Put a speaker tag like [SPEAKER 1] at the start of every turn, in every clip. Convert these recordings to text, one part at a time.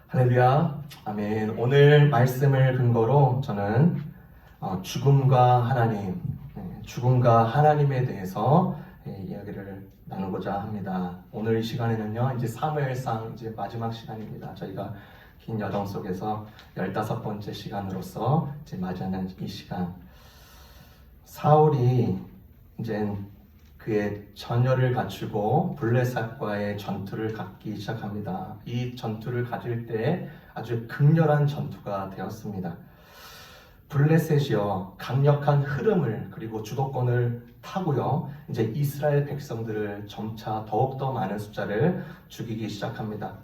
[SPEAKER 1] 할렐루야, 아멘. 오늘 말씀을 근거로 저는 죽음과 하나님, 죽음과 하나님에 대해서 이야기를 나누고자 합니다. 오늘 이 시간에는요, 이제 사무엘상 이제 마지막 시간입니다. 저희가 긴 여정 속에서 15번째 시간으로서 이제 맞이하는 이 시간. 사울이 이제 그의 전열을 갖추고 블레셋과의 전투를 갖기 시작합니다. 이 전투를 가질 때 아주 극렬한 전투가 되었습니다. 블레셋이요, 강력한 흐름을 그리고 주도권을 타고요, 이제 이스라엘 백성들을 점차 더욱더 많은 숫자를 죽이기 시작합니다.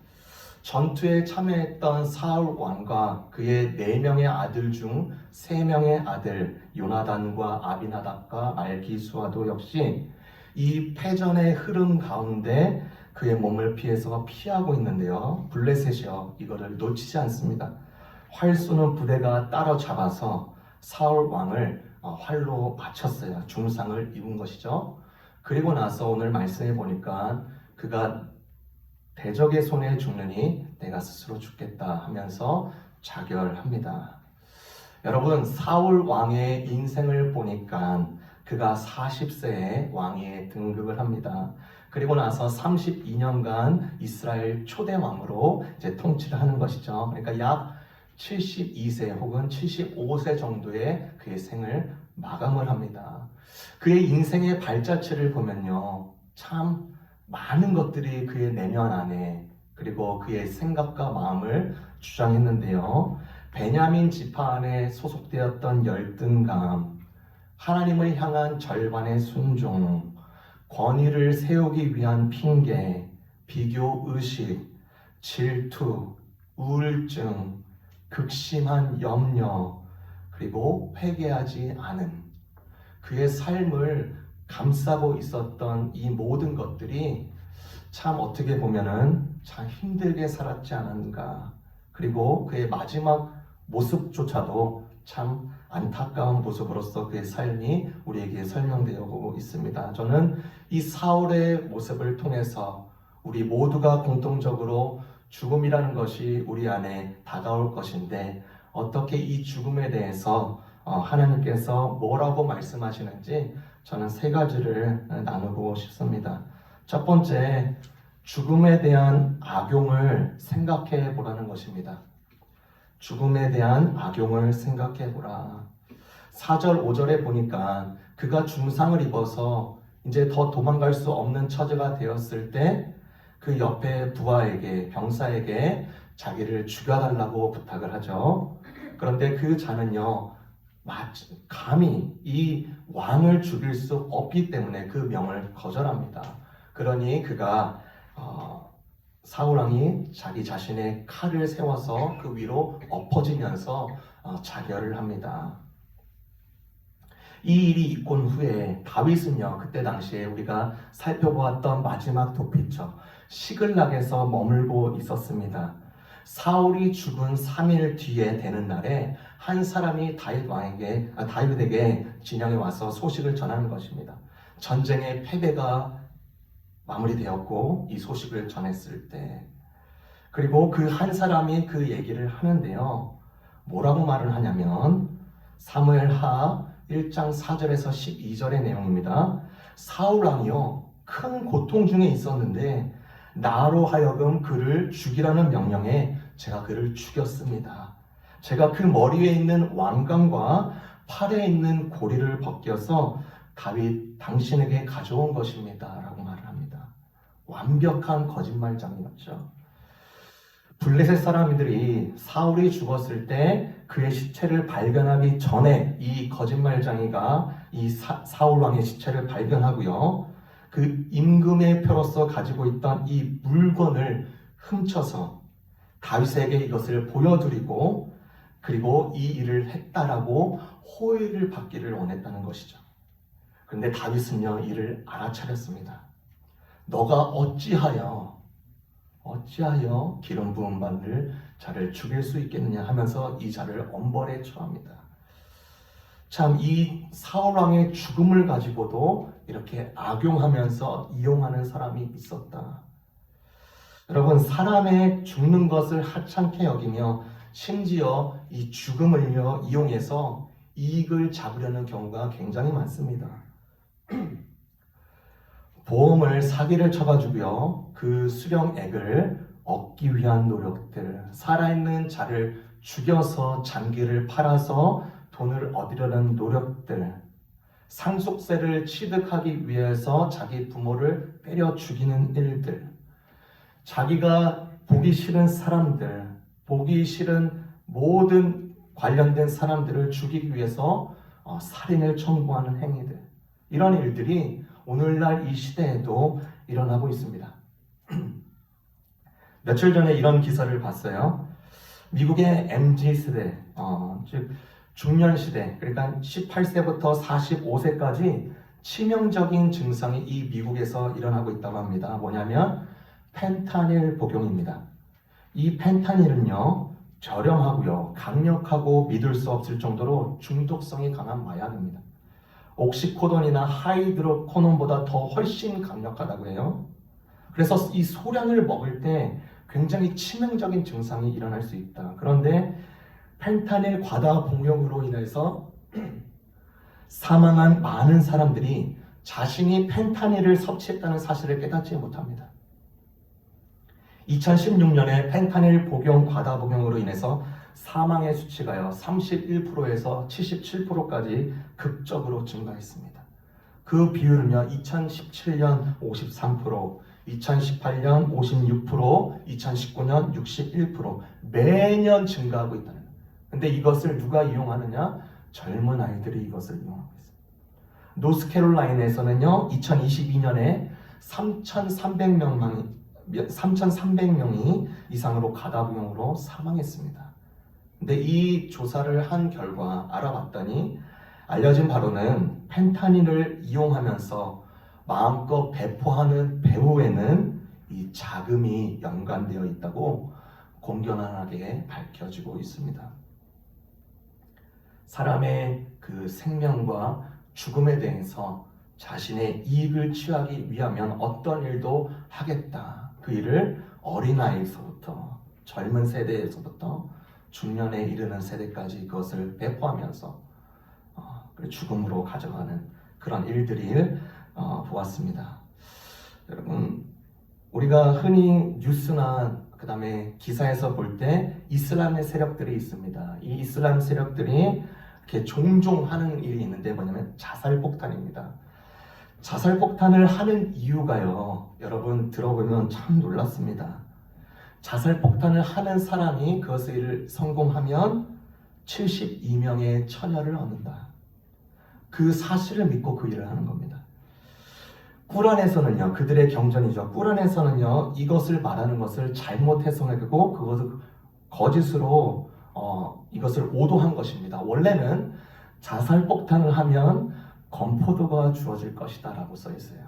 [SPEAKER 1] 전투에 참여했던 사울 왕과 그의 4명의 아들 중 3명의 아들 요나단과 아비나답과 말기수아도 역시 이 패전의 흐름 가운데 그의 몸을 피하고 있는데요. 블레셋이요, 이거를 놓치지 않습니다. 활 쏘는 부대가 따라잡아서 사울 왕을 활로 맞췄어요. 중상을 입은 것이죠. 그리고 나서 오늘 말씀해 보니까 그가 대적의 손에 죽느니 내가 스스로 죽겠다 하면서 자결합니다. 여러분, 사울 왕의 인생을 보니까 그가 40세에 왕위에 등극을 합니다. 그리고 나서 32년간 이스라엘 초대 왕으로 이제 통치를 하는 것이죠. 그러니까 약 72세 혹은 75세 정도의 그의 생을 마감을 합니다. 그의 인생의 발자취를 보면요, 참 많은 것들이 그의 내면 안에 그리고 그의 생각과 마음을 주장했는데요. 베냐민 지파 안에 소속되었던 열등감, 하나님을 향한 절반의 순종, 권위를 세우기 위한 핑계, 비교 의식, 질투, 우울증, 극심한 염려, 그리고 회개하지 않음, 그의 삶을 감싸고 있었던 이 모든 것들이 참 어떻게 보면은 참 힘들게 살았지 않은가. 그리고 그의 마지막 모습조차도 참 안타까운 모습으로서 그의 삶이 우리에게 설명되어 있습니다. 저는 이 사울의 모습을 통해서 우리 모두가 공통적으로 죽음이라는 것이 우리 안에 다가올 것인데 어떻게 이 죽음에 대해서 하나님께서 뭐라고 말씀하시는지 저는 3가지를 나누고 싶습니다. 첫 번째, 죽음에 대한 악용을 생각해 보라는 것입니다. 죽음에 대한 악용을 생각해 보라. 4절, 5절에 보니까 그가 중상을 입어서 이제 더 도망갈 수 없는 처지가 되었을 때 그 옆에 부하에게, 병사에게 자기를 죽여달라고 부탁을 하죠. 그런데 그 자는요, 감히 이 왕을 죽일 수 없기 때문에 그 명을 거절합니다. 그러니 그가 사울왕이 자기 자신의 칼을 세워서 그 위로 엎어지면서 자결을 합니다. 이 일이 있고 후에 다윗은요, 그때 당시에 우리가 살펴보았던 마지막 도피처 시글락에서 머물고 있었습니다. 사울이 죽은 3일 뒤에 되는 날에 한 사람이 다윗에게 진영에 와서 소식을 전하는 것입니다. 전쟁의 패배가 마무리되었고 이 소식을 전했을 때, 그리고 그 한 사람이 그 얘기를 하는데요, 뭐라고 말을 하냐면 사무엘하 1장 4절에서 12절의 내용입니다. 사울 왕이요, 큰 고통 중에 있었는데 나로 하여금 그를 죽이라는 명령에 제가 그를 죽였습니다. 제가 그 머리에 있는 왕관과 팔에 있는 고리를 벗겨서 다윗 당신에게 가져온 것입니다 라고 말을 합니다. 완벽한 거짓말장이었죠. 블레셋 사람들이 사울이 죽었을 때 그의 시체를 발견하기 전에 이 거짓말장이가 이 사울 왕의 시체를 발견하고요, 그 임금의 표로서 가지고 있던 이 물건을 훔쳐서 다윗에게 이것을 보여드리고 그리고 이 일을 했다라고 호의를 받기를 원했다는 것이죠. 그런데 다윗은요, 이를 알아차렸습니다. 너가 어찌하여 기름 부음 받을 자를 죽일 수 있겠느냐 하면서 이 자를 엄벌에 처합니다. 참, 이 사울 왕의 죽음을 가지고도 이렇게 악용하면서 이용하는 사람이 있었다. 여러분, 사람의 죽는 것을 하찮게 여기며 심지어 이 죽음을 이용해서 이익을 잡으려는 경우가 굉장히 많습니다. 보험을 사기를 쳐가지고요, 그 수령액을 얻기 위한 노력들, 살아있는 자를 죽여서 장기를 팔아서 돈을 얻으려는 노력들, 상속세를 취득하기 위해서 자기 부모를 때려 죽이는 일들, 자기가 보기 싫은 사람들, 보기 싫은 모든 관련된 사람들을 죽이기 위해서 살인을 청구하는 행위들, 이런 일들이 오늘날 이 시대에도 일어나고 있습니다. 며칠 전에 이런 기사를 봤어요. 미국의 MZ세대, 즉 중년시대, 그러니까 18세부터 45세까지 치명적인 증상이 이 미국에서 일어나고 있다고 합니다. 뭐냐면 펜타닐 복용입니다. 이 펜타닐은요, 저렴하고요, 강력하고 믿을 수 없을 정도로 중독성이 강한 마약입니다. 옥시코돈이나 하이드로코논보다 더 훨씬 강력하다고 해요. 그래서 이 소량을 먹을 때 굉장히 치명적인 증상이 일어날 수 있다. 그런데 펜타닐 과다 복용으로 인해서 사망한 많은 사람들이 자신이 펜타닐을 섭취했다는 사실을 깨닫지 못합니다. 2016년에 펜타닐 복용 과다 복용으로 인해서 사망의 수치가요, 31%에서 77%까지 극적으로 증가했습니다. 그 비율은요, 2017년 53%, 2018년 56%, 2019년 61%, 매년 증가하고 있다는 거예요. 근데 이것을 누가 이용하느냐? 젊은 아이들이 이것을 이용하고 있습니다. 노스캐롤라인에서는요, 2022년에 3,300명이 이상으로 과다복용으로 사망했습니다. 근데 이 조사를 한 결과 알아봤더니 알려진 바로는 펜타닐을 이용하면서 마음껏 배포하는 배후에는 이 자금이 연관되어 있다고 공견하게 밝혀지고 있습니다. 사람의 그 생명과 죽음에 대해서 자신의 이익을 취하기 위하면 어떤 일도 하겠다. 그 일을 어린아이에서부터 젊은 세대에서부터 중년에 이르는 세대까지 그것을 배포하면서 죽음으로 가져가는 그런 일들을 보았습니다. 여러분, 우리가 흔히 뉴스나 그 다음에 기사에서 볼 때 이슬람의 세력들이 있습니다. 이 이슬람 세력들이 이렇게 종종 하는 일이 있는데 뭐냐면 자살폭탄입니다. 자살폭탄을 하는 이유가요, 여러분 들어보면 참 놀랍습니다. 자살폭탄을 하는 사람이 그것을 성공하면 72명의 처녀를 얻는다. 그 사실을 믿고 그 일을 하는 겁니다. 꾸란에서는요, 그들의 경전이죠. 꾸란에서는요, 이것을 말하는 것을 잘못 해석하고 그것을 거짓으로 이것을 오도한 것입니다. 원래는 자살폭탄을 하면 건포도가 주어질 것이다 라고 써 있어요.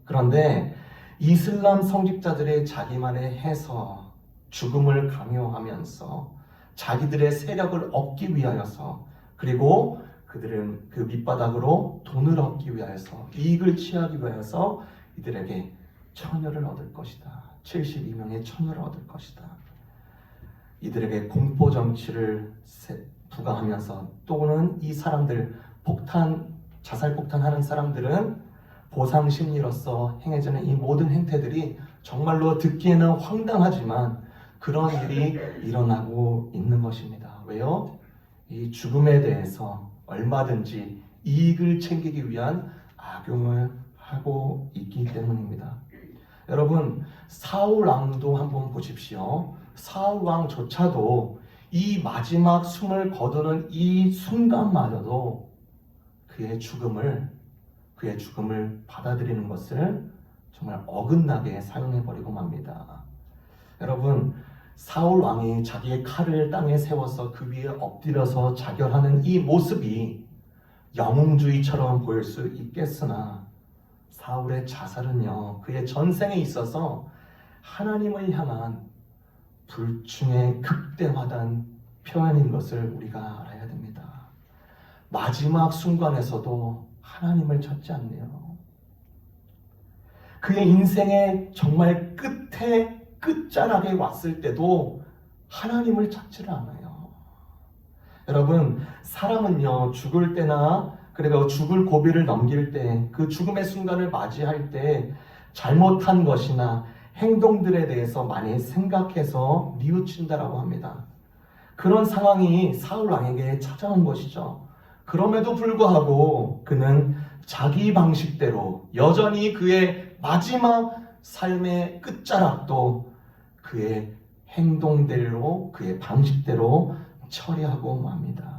[SPEAKER 1] 그런데 이슬람 성직자들의 자기만의 해석, 죽음을 강요하면서 자기들의 세력을 얻기 위하여서, 그리고 그들은 그 밑바닥으로 돈을 얻기 위하여서, 이익을 취하기 위하여서 이들에게 처녀를 얻을 것이다. 72명의 처녀를 얻을 것이다. 이들에게 공포 정치를 부과하면서, 또는 이 사람들 자살폭탄 하는 사람들은 보상 심리로서 행해지는 이 모든 행태들이 정말로 듣기에는 황당하지만 그런 일이 일어나고 있는 것입니다. 왜요? 이 죽음에 대해서 얼마든지 이익을 챙기기 위한 악용을 하고 있기 때문입니다. 여러분, 사울 왕도 한번 보십시오. 사울 왕조차도 이 마지막 숨을 거두는 이 순간마저도 그의 죽음을 받아들이는 것을 정말 어긋나게 사용해버리고 맙니다. 여러분, 사울 왕이 자기의 칼을 땅에 세워서 그 위에 엎드려서 자결하는 이 모습이 영웅주의처럼 보일 수 있겠으나, 사울의 자살은요, 그의 전생에 있어서 하나님을 향한 불충의 극대화된 표현인 것을 우리가 알아야 됩니다. 마지막 순간에서도 하나님을 찾지 않네요. 그의 인생의 정말 끝에 끝자락에 왔을 때도 하나님을 찾지를 않아요. 여러분, 사람은요, 죽을 때나 그리고 죽을 고비를 넘길 때, 그 죽음의 순간을 맞이할 때 잘못한 것이나 행동들에 대해서 많이 생각해서 뉘우친다라고 합니다. 그런 상황이 사울 왕에게 찾아온 것이죠. 그럼에도 불구하고 그는 자기 방식대로 여전히 그의 마지막 삶의 끝자락도 그의 행동대로, 그의 방식대로 처리하고 맙니다.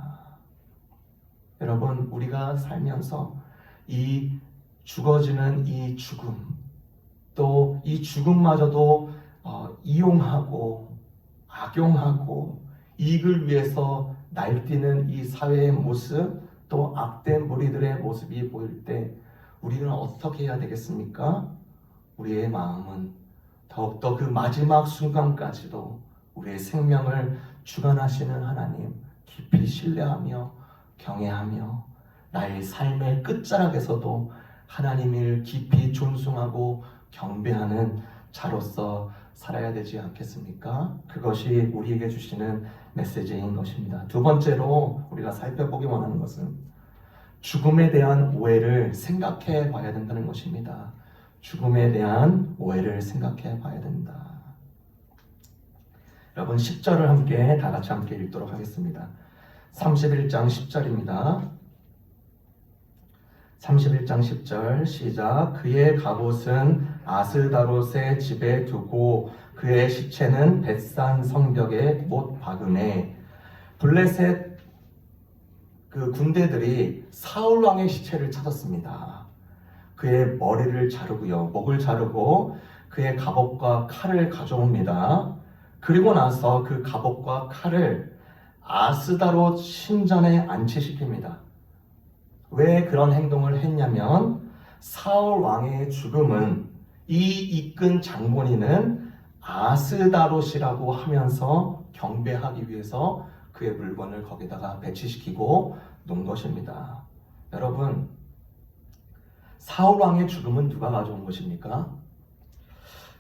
[SPEAKER 1] 여러분, 우리가 살면서 이 죽어지는 이 죽음, 또 이 죽음마저도 이용하고 악용하고 이익을 위해서 날뛰는 이 사회의 모습, 또 악된 무리들의 모습이 보일 때 우리는 어떻게 해야 되겠습니까? 우리의 마음은 더욱더 그 마지막 순간까지도 우리의 생명을 주관하시는 하나님 깊이 신뢰하며 경외하며 나의 삶의 끝자락에서도 하나님을 깊이 존중하고 경배하는 자로서 살아야 되지 않겠습니까? 그것이 우리에게 주시는 메시지인 것입니다. 두 번째로 우리가 살펴보기 원하는 것은 죽음에 대한 오해를 생각해 봐야 된다는 것입니다. 죽음에 대한 오해를 생각해 봐야 된다. 여러분, 10절을 다 같이 함께 읽도록 하겠습니다. 31장 10절입니다. 31장 10절 시작. 그의 갑옷은 아스다롯의 집에 두고 그의 시체는 벳산 성벽에 못 박음에. 블레셋 그 군대들이 사울 왕의 시체를 찾았습니다. 그의 머리를 자르고요, 목을 자르고 그의 갑옷과 칼을 가져옵니다. 그리고 나서 그 갑옷과 칼을 아스다롯 신전에 안치시킵니다. 왜 그런 행동을 했냐면 사울 왕의 죽음은 이 이끈 장본인은 아스다롯이라고 하면서 경배하기 위해서 그의 물건을 거기다가 배치시키고 놓은 것입니다. 여러분, 사울 왕의 죽음은 누가 가져온 것입니까?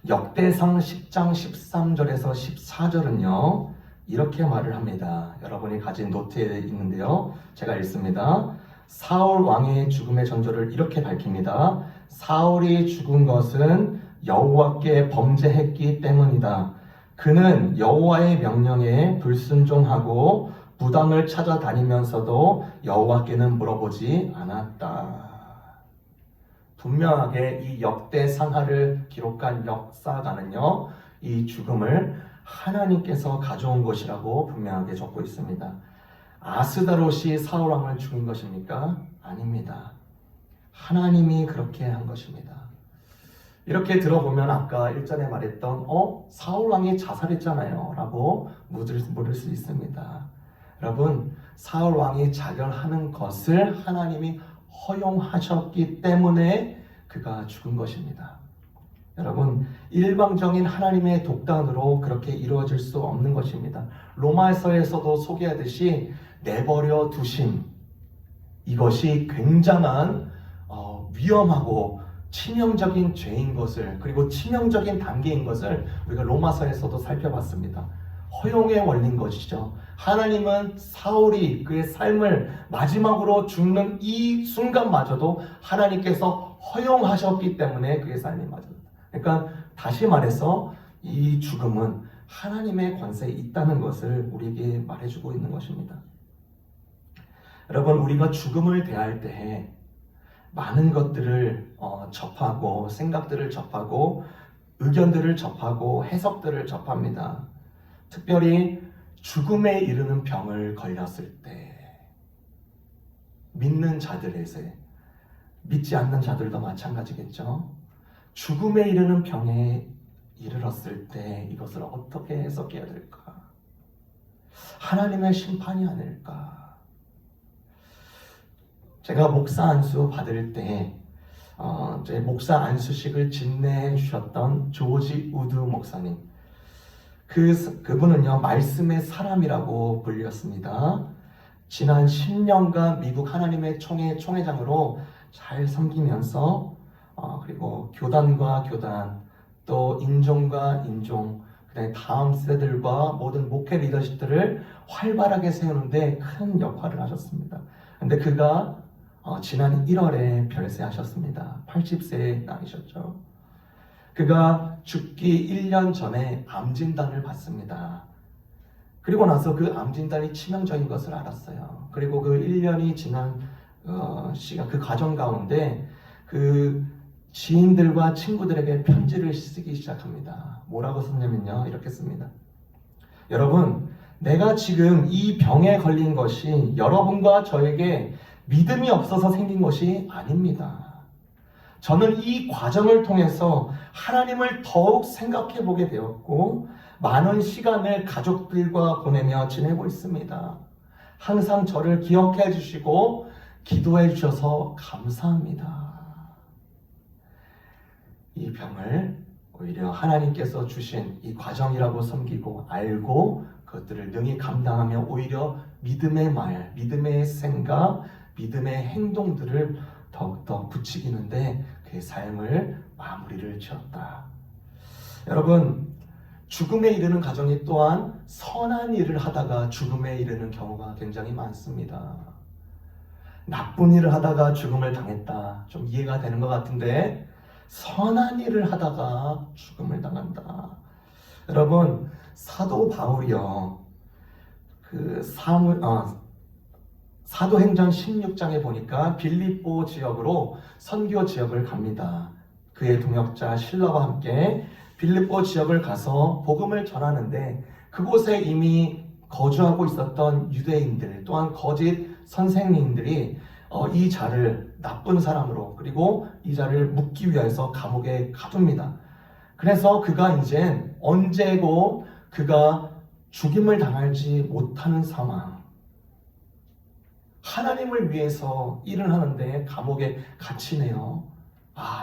[SPEAKER 1] 역대상 10장 13절에서 14절은요 이렇게 말을 합니다. 여러분이 가진 노트에 있는데요, 제가 읽습니다. 사울 왕의 죽음의 전조를 이렇게 밝힙니다. 사울이 죽은 것은 여호와께 범죄했기 때문이다. 그는 여호와의 명령에 불순종하고 무당을 찾아다니면서도 여호와께는 물어보지 않았다. 분명하게 이 역대상하를 기록한 역사가는요, 이 죽음을 하나님께서 가져온 것이라고 분명하게 적고 있습니다. 아스다롯이 사울 왕을 죽인 것입니까? 아닙니다. 하나님이 그렇게 한 것입니다. 이렇게 들어보면 아까 1절에 말했던 사울 왕이 자살했잖아요 라고 물을 수 있습니다. 여러분, 사울 왕이 자결하는 것을 하나님이 허용하셨기 때문에 그가 죽은 것입니다. 여러분, 일방적인 하나님의 독단으로 그렇게 이루어질 수 없는 것입니다. 로마서에서도 소개하듯이 내버려 두심, 이것이 굉장한 위험하고 치명적인 죄인 것을, 그리고 치명적인 단계인 것을 우리가 로마서에서도 살펴봤습니다. 허용의 원리인 것이죠. 하나님은 사울이 그의 삶을 마지막으로 죽는 이 순간마저도 하나님께서 허용하셨기 때문에 그의 삶이 맞았다. 그러니까 다시 말해서 이 죽음은 하나님의 권세에 있다는 것을 우리에게 말해주고 있는 것입니다. 여러분, 우리가 죽음을 대할 때 많은 것들을 접하고, 생각들을 접하고, 의견들을 접하고, 해석들을 접합니다. 특별히 죽음에 이르는 병을 걸렸을 때, 믿는 자들에서, 믿지 않는 자들도 마찬가지겠죠. 죽음에 이르는 병에 이르렀을 때 이것을 어떻게 해석해야 될까? 하나님의 심판이 아닐까? 제가 목사 안수 받을 때 제 목사 안수식을 진행해 주셨던 조지 우드 목사님, 그분은요 말씀의 사람이라고 불렸습니다. 지난 10년간 미국 하나님의 총회장으로 잘 섬기면서 그리고 교단과 교단, 또 인종과 인종, 그다음에 다음 세대들과 모든 목회 리더십들을 활발하게 세우는데 큰 역할을 하셨습니다. 근데 그가 지난 1월에 별세하셨습니다. 80세의 나이셨죠. 그가 죽기 1년 전에 암 진단을 받습니다. 그리고 나서 그 암 진단이 치명적인 것을 알았어요. 그리고 그 1년이 지난 시간, 그 과정 가운데 그 지인들과 친구들에게 편지를 쓰기 시작합니다. 뭐라고 썼냐면요, 이렇게 씁니다. 여러분, 내가 지금 이 병에 걸린 것이 여러분과 저에게 믿음이 없어서 생긴 것이 아닙니다. 저는 이 과정을 통해서 하나님을 더욱 생각해 보게 되었고 많은 시간을 가족들과 보내며 지내고 있습니다. 항상 저를 기억해 주시고 기도해 주셔서 감사합니다. 이 병을 오히려 하나님께서 주신 이 과정이라고 섬기고 알고 그것들을 능히 감당하며 오히려 믿음의 말, 믿음의 생각, 믿음의 행동들을 더욱더 부추기는데 그의 삶을 마무리를 지었다. 여러분, 죽음에 이르는 가정이 또한 선한 일을 하다가 죽음에 이르는 경우가 굉장히 많습니다. 나쁜 일을 하다가 죽음을 당했다. 좀 이해가 되는 것 같은데 선한 일을 하다가 죽음을 당한다. 여러분, 사도 바울이요. 사도행전 16장에 보니까 빌립보 지역으로 선교 지역을 갑니다. 그의 동역자 실라와 함께 빌립보 지역을 가서 복음을 전하는데 그곳에 이미 거주하고 있었던 유대인들 또한 거짓 선생님들이 이 자를 나쁜 사람으로 그리고 이 자를 묻기 위해서 감옥에 가둡니다. 그래서 그가 이제 언제고 그가 죽임을 당할지 못하는 상황, 하나님을 위해서 일을 하는데 감옥에 갇히네요.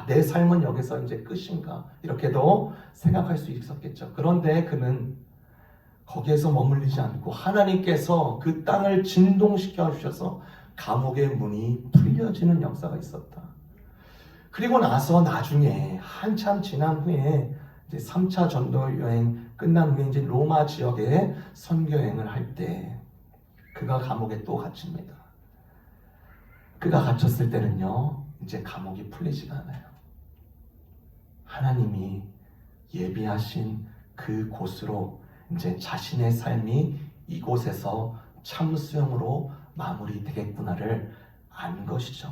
[SPEAKER 1] 내 삶은 여기서 이제 끝인가 이렇게도 생각할 수 있었겠죠. 그런데 그는 거기에서 머물리지 않고 하나님께서 그 땅을 진동시켜 주셔서 감옥의 문이 풀려지는 역사가 있었다. 그리고 나서 나중에 한참 지난 후에 이제 3차 전도 여행 끝난 후에 이제 로마 지역에 선교 여행을 할 때 그가 감옥에 또 갇힙니다. 그가 갇혔을 때는요, 이제 감옥이 풀리지가 않아요. 하나님이 예비하신 그 곳으로 이제 자신의 삶이 이곳에서 참수형으로 마무리되겠구나를 안 것이죠.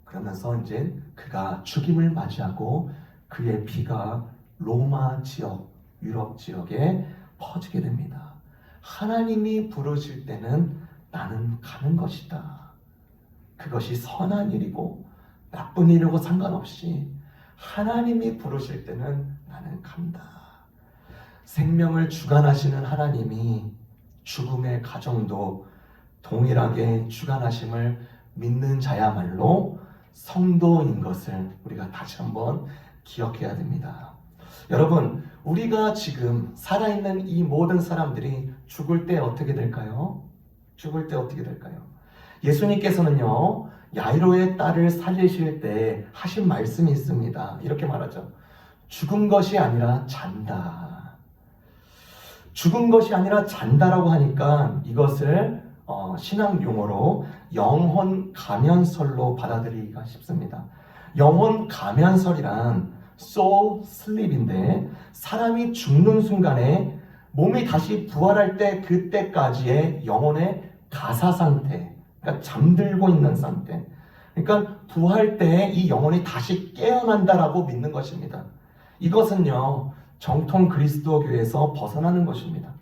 [SPEAKER 1] 그러면서 이제 그가 죽임을 맞이하고 그의 피가 로마 지역, 유럽 지역에 퍼지게 됩니다. 하나님이 부르실 때는 나는 가는 것이다. 그것이 선한 일이고 나쁜 일이고 상관없이 하나님이 부르실 때는 나는 간다. 생명을 주관하시는 하나님이 죽음의 가정도 동일하게 주관하심을 믿는 자야말로 성도인 것을 우리가 다시 한번 기억해야 됩니다. 여러분, 우리가 지금 살아있는 이 모든 사람들이 죽을 때 어떻게 될까요? 죽을 때 어떻게 될까요? 예수님께서는요, 야이로의 딸을 살리실 때 하신 말씀이 있습니다. 이렇게 말하죠. 죽은 것이 아니라 잔다. 죽은 것이 아니라 잔다라고 하니까 이것을 신앙 용어로 영혼 가면설로 받아들이기가 쉽습니다. 영혼 가면설이란 soul sleep인데 사람이 죽는 순간에 몸이 다시 부활할 때 그때까지의 영혼의 가사 상태, 그러니까 잠들고 있는 상태. 그러니까 부활 때 이 영혼이 다시 깨어난다라고 믿는 것입니다. 이것은요, 정통 그리스도교에서 벗어나는 것입니다.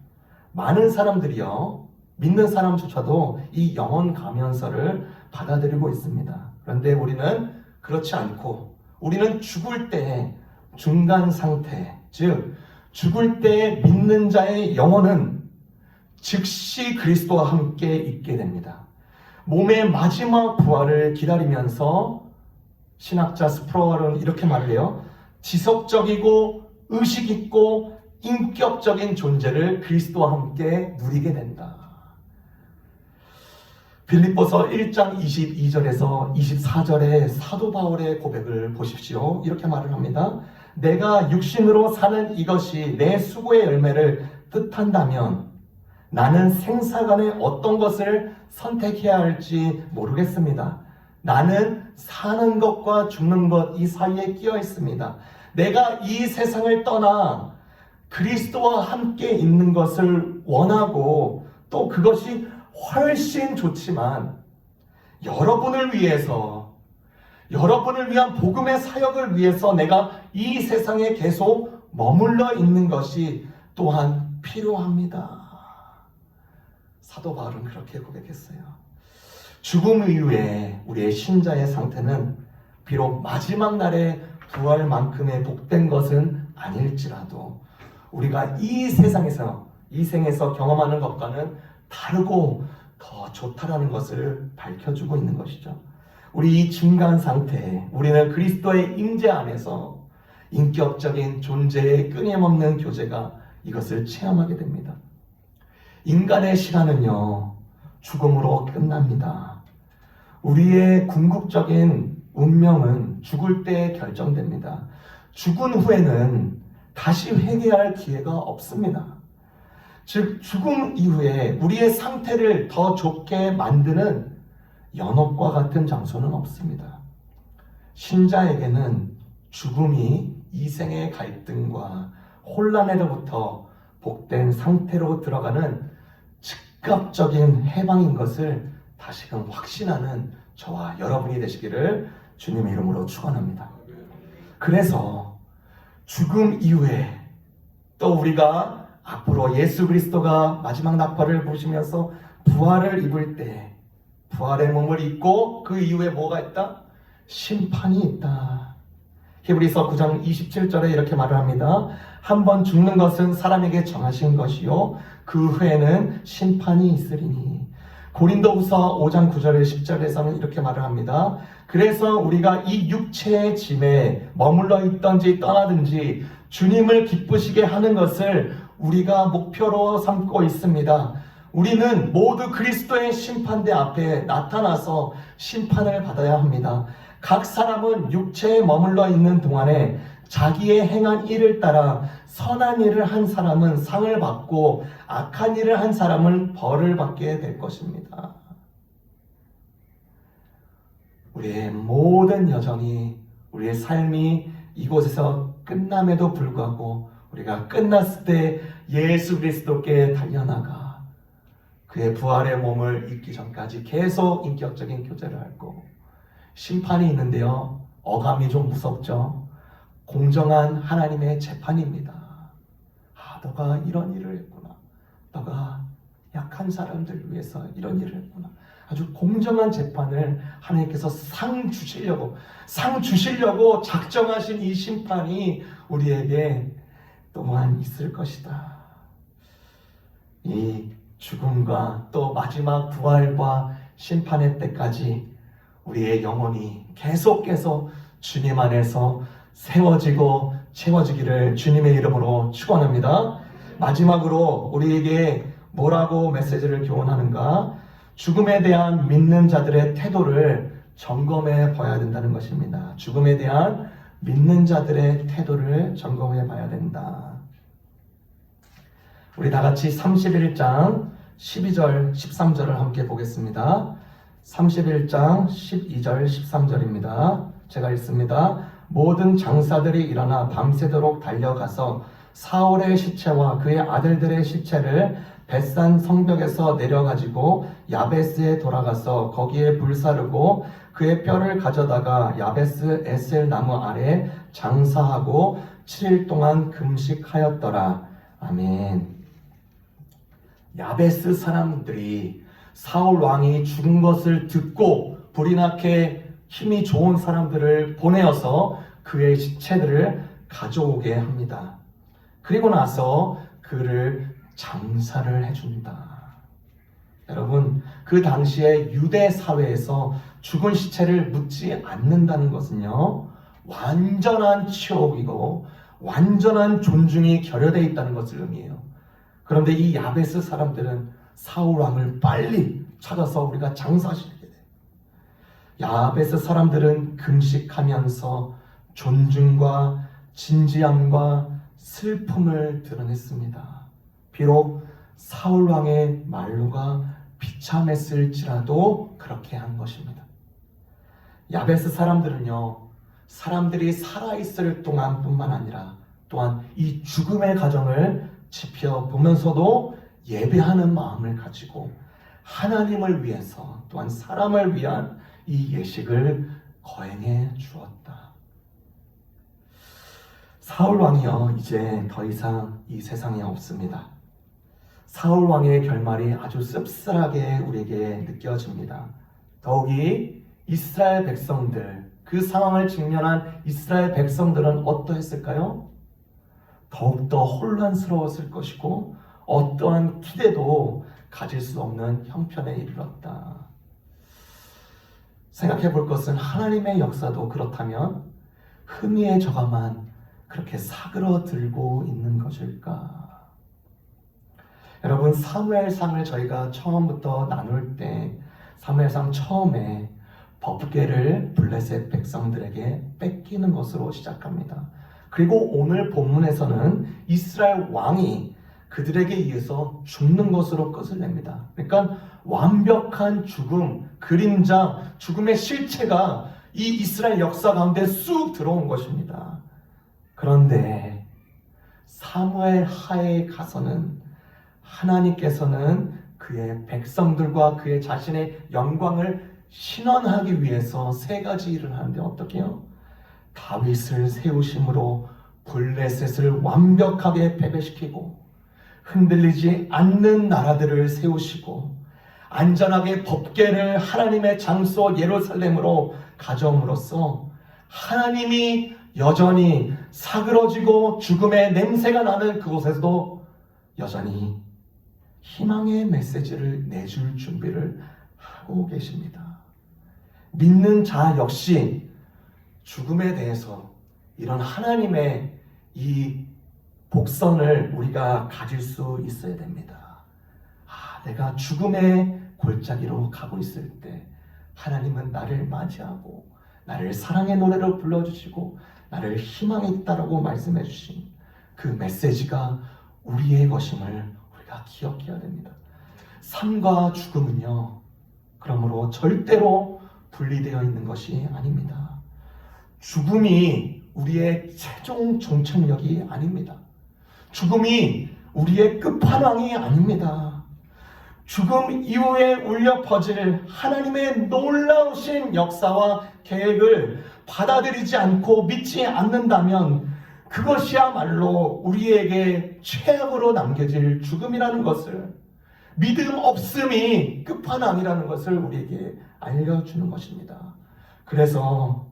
[SPEAKER 1] 많은 사람들이요, 믿는 사람조차도 이 영혼 가면서를 받아들이고 있습니다. 그런데 우리는 그렇지 않고 우리는 죽을 때 중간 상태, 즉 죽을 때 믿는 자의 영혼은 즉시 그리스도와 함께 있게 됩니다. 몸의 마지막 부활을 기다리면서 신학자 스프로월은 이렇게 말을 해요. 지속적이고 의식 있고 인격적인 존재를 그리스도와 함께 누리게 된다. 빌립보서 1장 22절에서 24절의 사도 바울의 고백을 보십시오. 이렇게 말을 합니다. 내가 육신으로 사는 이것이 내 수고의 열매를 뜻한다면 나는 생사간에 어떤 것을 선택해야 할지 모르겠습니다. 나는 사는 것과 죽는 것 이 사이에 끼어 있습니다. 내가 이 세상을 떠나 그리스도와 함께 있는 것을 원하고 또 그것이 훨씬 좋지만 여러분을 위해서, 여러분을 위한 복음의 사역을 위해서 내가 이 세상에 계속 머물러 있는 것이 또한 필요합니다. 사도 바울은 그렇게 고백했어요. 죽음 이후에 우리의 신자의 상태는 비록 마지막 날에 부활만큼의 복된 것은 아닐지라도 우리가 이 세상에서, 이 생에서 경험하는 것과는 다르고 더 좋다라는 것을 밝혀주고 있는 것이죠. 우리 이 중간 상태에 우리는 그리스도의 임재 안에서 인격적인 존재의 끊임없는 교제가 이것을 체험하게 됩니다. 인간의 시간은요, 죽음으로 끝납니다. 우리의 궁극적인 운명은 죽을 때 결정됩니다. 죽은 후에는 다시 회개할 기회가 없습니다. 즉, 죽음 이후에 우리의 상태를 더 좋게 만드는 연옥과 같은 장소는 없습니다. 신자에게는 죽음이 이생의 갈등과 혼란에로부터 복된 상태로 들어가는 즉각적인 해방인 것을 다시금 확신하는 저와 여러분이 되시기를 주님의 이름으로 축원합니다. 그래서 죽음 이후에 또 우리가 앞으로 예수 그리스도가 마지막 나팔을 부시면서 부활을 입을 때 부활의 몸을 입고 그 이후에 뭐가 있다? 심판이 있다. 히브리서 9장 27절에 이렇게 말을 합니다. 한번 죽는 것은 사람에게 정하신 것이요 그 후에는 심판이 있으리니. 고린도후서 5장 9절에 10절에서는 이렇게 말을 합니다. 그래서 우리가 이 육체의 짐에 머물러 있던지 떠나든지 주님을 기쁘시게 하는 것을 우리가 목표로 삼고 있습니다. 우리는 모두 그리스도의 심판대 앞에 나타나서 심판을 받아야 합니다. 각 사람은 육체에 머물러 있는 동안에 자기의 행한 일을 따라 선한 일을 한 사람은 상을 받고 악한 일을 한 사람은 벌을 받게 될 것입니다. 우리의 모든 여정이, 우리의 삶이 이곳에서 끝남에도 불구하고 우리가 끝났을 때 예수 그리스도께 달려나가 그의 부활의 몸을 입기 전까지 계속 인격적인 교제를 하고, 심판이 있는데요, 어감이 좀 무섭죠. 공정한 하나님의 재판입니다. 너가 이런 일을 했구나. 너가 약한 사람들 위해서 이런 일을 했구나. 아주 공정한 재판을 하나님께서 상 주시려고 작정하신 이 심판이 우리에게 또한 있을 것이다. 이 죽음과 또 마지막 부활과 심판의 때까지 우리의 영혼이 계속 주님 안에서 세워지고 채워지기를 주님의 이름으로 축원합니다. 마지막으로 우리에게 뭐라고 메시지를 교훈하는가? 죽음에 대한 믿는 자들의 태도를 점검해 봐야 된다는 것입니다. 죽음에 대한 믿는 자들의 태도를 점검해 봐야 된다. 우리 다 같이 31장 12절 13절을 함께 보겠습니다. 31장 12절 13절입니다. 제가 읽습니다. 모든 장사들이 일어나 밤새도록 달려가서 사울의 시체와 그의 아들들의 시체를 벳산 성벽에서 내려가지고 야베스에 돌아가서 거기에 불사르고 그의 뼈를 가져다가 야베스 에셀 나무 아래 장사하고 7일 동안 금식하였더라. 아멘. 야베스 사람들이 사울 왕이 죽은 것을 듣고 불이 나게 힘이 좋은 사람들을 보내어서 그의 시체들을 가져오게 합니다. 그리고 나서 그를 장사를 해준다. 여러분, 그 당시에 유대 사회에서 죽은 시체를 묻지 않는다는 것은요, 완전한 치욕이고 완전한 존중이 결여되어 있다는 것을 의미해요. 그런데 이 야베스 사람들은 사울 왕을 빨리 찾아서 우리가 장사시키게 돼요. 야베스 사람들은 금식하면서 존중과 진지함과 슬픔을 드러냈습니다. 비록 사울 왕의 말로가 비참했을지라도 그렇게 한 것입니다. 야베스 사람들은요, 사람들이 살아있을 동안뿐만 아니라 또한 이 죽음의 과정을 지켜보면서도 예배하는 마음을 가지고 하나님을 위해서 또한 사람을 위한 이 예식을 거행해 주었다. 사울 왕이요, 이제 더 이상 이 세상에 없습니다. 사울 왕의 결말이 아주 씁쓸하게 우리에게 느껴집니다. 더욱이 이스라엘 백성들, 그 상황을 직면한 이스라엘 백성들은 어떠했을까요? 더욱더 혼란스러웠을 것이고 어떠한 기대도 가질 수 없는 형편에 이르렀다. 생각해 볼 것은 하나님의 역사도 그렇다면 흥미에 저가만 그렇게 사그러들고 있는 것일까? 여러분, 사무엘상을 저희가 처음부터 나눌 때 사무엘상 처음에 법궤를 블레셋 백성들에게 뺏기는 것으로 시작합니다. 그리고 오늘 본문에서는 이스라엘 왕이 그들에게 의해서 죽는 것으로 끝을 냅니다. 그러니까 완벽한 죽음, 그림자, 죽음의 실체가 이 이스라엘 역사 가운데 쑥 들어온 것입니다. 그런데 사무엘 하에 가서는 하나님께서는 그의 백성들과 그의 자신의 영광을 신원하기 위해서 세 가지 일을 하는데 어떻게 해요? 다윗을 세우심으로 블레셋을 완벽하게 패배시키고 흔들리지 않는 나라들을 세우시고 안전하게 법궤를 하나님의 장소 예루살렘으로 가져옴으로써 하나님이 여전히 사그러지고 죽음의 냄새가 나는 그곳에서도 여전히 희망의 메시지를 내줄 준비를 하고 계십니다. 믿는 자 역시 죽음에 대해서 이런 하나님의 이 복선을 우리가 가질 수 있어야 됩니다. 내가 죽음의 골짜기로 가고 있을 때 하나님은 나를 맞이하고 나를 사랑의 노래로 불러주시고 나를 희망이 있다라고 말씀해 주신 그 메시지가 우리의 것임을 우리가 기억해야 됩니다. 삶과 죽음은요, 그러므로 절대로 분리되어 있는 것이 아닙니다. 죽음이 우리의 최종 종착역이 아닙니다. 죽음이 우리의 끝판왕이 아닙니다. 죽음 이후에 울려 퍼질 하나님의 놀라우신 역사와 계획을 받아들이지 않고 믿지 않는다면 그것이야말로 우리에게 최악으로 남겨질 죽음이라는 것을, 믿음 없음이 끝판왕이라는 것을 우리에게 알려주는 것입니다. 그래서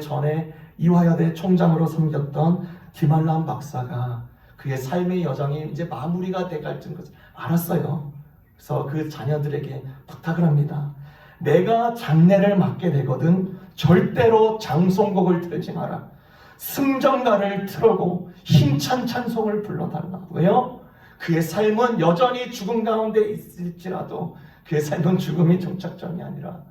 [SPEAKER 1] 전에 이화여대 총장으로 섬겼던 김한람 박사가 그의 삶의 여정이 이제 마무리가 돼갈 것을 알았어요. 그래서 그 자녀들에게 부탁을 합니다. 내가 장례를 맡게 되거든 절대로 장송곡을 틀지 마라. 승전가를 틀고 힘찬 찬송을 불러달라. 왜요? 그의 삶은 여전히 죽음 가운데 있을지라도 그의 삶은 죽음이 종착점이 아니라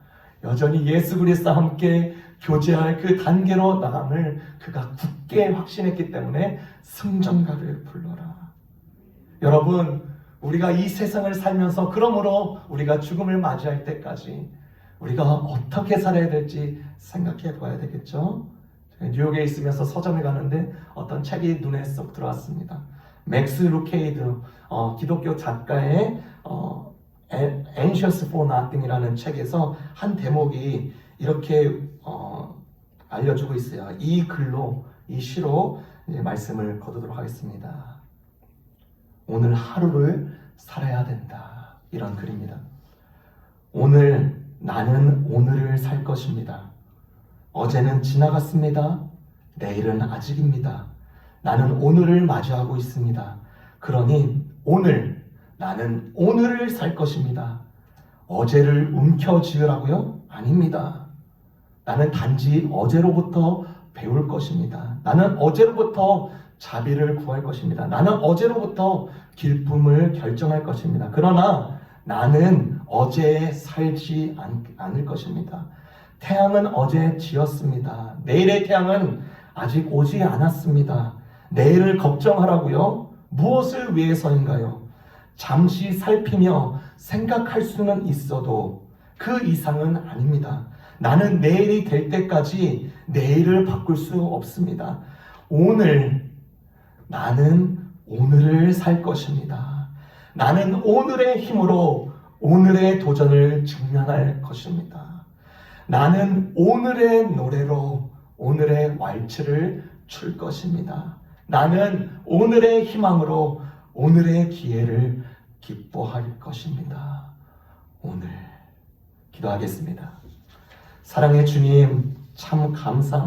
[SPEAKER 1] 여전히 예수 그리스도와 함께 교제할 그 단계로 나감을 그가 굳게 확신했기 때문에 승전가를 불러라. 여러분, 우리가 이 세상을 살면서 그러므로 우리가 죽음을 맞이할 때까지 우리가 어떻게 살아야 될지 생각해 봐야 되겠죠. 뉴욕에 있으면서 서점에 가는데 어떤 책이 눈에 쏙 들어왔습니다. 맥스 루케이드, 기독교 작가의 Anxious for Nothing이라는 책에서 한 대목이 이렇게 알려주고 있어요. 이 글로, 이 시로 이제 말씀을 거두도록 하겠습니다. 오늘 하루를 살아야 된다. 이런 글입니다. 오늘 나는 오늘을 살 것입니다. 어제는 지나갔습니다. 내일은 아직입니다. 나는 오늘을 맞이하고 있습니다. 그러니 오늘 나는 오늘을 살 것입니다. 어제를 움켜쥐으라고요? 아닙니다. 나는 단지 어제로부터 배울 것입니다. 나는 어제로부터 자비를 구할 것입니다. 나는 어제로부터 기쁨을 결정할 것입니다. 그러나 나는 어제에 살지 않을 것입니다. 태양은 어제 지었습니다. 내일의 태양은 아직 오지 않았습니다. 내일을 걱정하라고요? 무엇을 위해서인가요? 잠시 살피며 생각할 수는 있어도 그 이상은 아닙니다. 나는 내일이 될 때까지 내일을 바꿀 수 없습니다. 나는 오늘을 살 것입니다. 나는 오늘의 힘으로 오늘의 도전을 직면할 것입니다. 나는 오늘의 노래로 오늘의 왈츠를 출 것입니다. 나는 오늘의 희망으로 오늘의 기회를 기뻐할 것입니다. 오늘 기도하겠습니다. 사랑의 주님, 참 감사합니다.